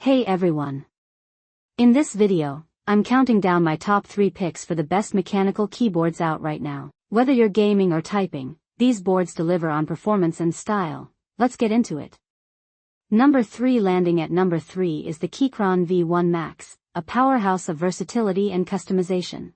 Hey everyone! In this video, I'm counting down my top 3 picks for the best mechanical keyboards out right now. Whether you're gaming or typing, these boards deliver on performance and style. Let's get into it. Number 3. Landing at number 3 is the Keychron V1 Max, a powerhouse of versatility and customization.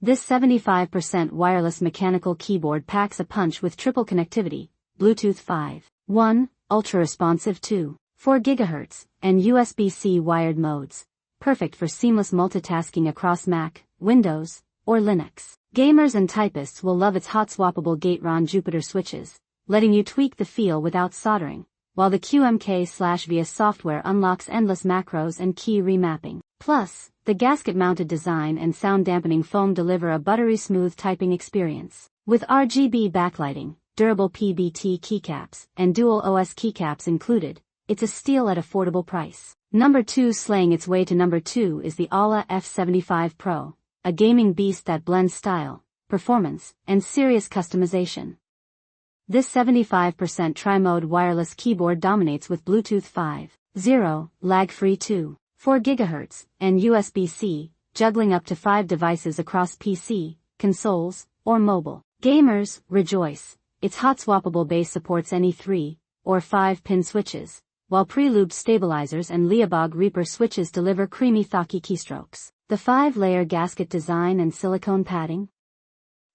This 75% wireless mechanical keyboard packs a punch with triple connectivity, Bluetooth 5.1, ultra-responsive 2.4 GHz, and USB-C wired modes, perfect for seamless multitasking across Mac, Windows, or Linux. Gamers and typists will love its hot-swappable Keychron Jupiter switches, letting you tweak the feel without soldering, while the QMK/VIA software unlocks endless macros and key remapping. Plus, the gasket-mounted design and sound-dampening foam deliver a buttery-smooth typing experience. With RGB backlighting, durable PBT keycaps, and dual OS keycaps included, it's a steal at affordable price. Number 2. Slaying its way to number 2 is the AULA F75 Pro, a gaming beast that blends style, performance, and serious customization. This 75% tri-mode wireless keyboard dominates with Bluetooth 5.0, lag-free 2.4 GHz, and USB-C, juggling up to 5 devices across PC, consoles, or mobile. Gamers, rejoice! Its hot-swappable base supports any 3 or 5-pin switches, while pre-lubed stabilizers and Leabog Reaper switches deliver creamy thocky keystrokes. The 5-layer gasket design and silicone padding?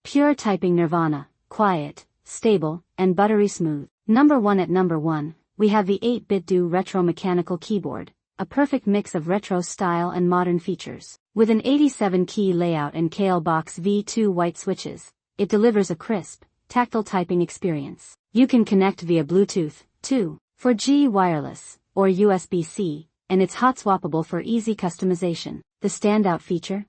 Pure typing nirvana, quiet, stable, and buttery smooth. Number 1. At number 1, we have the 8BitDo Retro Mechanical Keyboard, a perfect mix of retro style and modern features. With an 87-key layout and KL-Box V2 white switches, it delivers a crisp, tactile typing experience. You can connect via Bluetooth, 2.4G wireless, or USB-C, and it's hot-swappable for easy customization. The standout feature?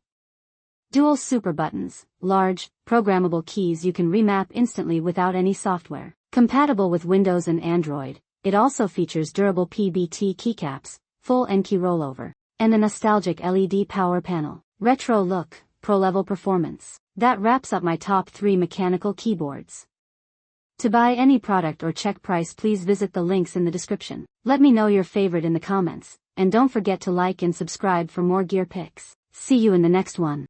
Dual super buttons, large, programmable keys you can remap instantly without any software. Compatible with Windows and Android, it also features durable PBT keycaps, full N-key rollover, and a nostalgic LED power panel. Retro look, pro-level performance. That wraps up my top 3 mechanical keyboards. To buy any product or check price, please visit the links in the description. Let me know your favorite in the comments, and don't forget to like and subscribe for more gear picks. See you in the next one.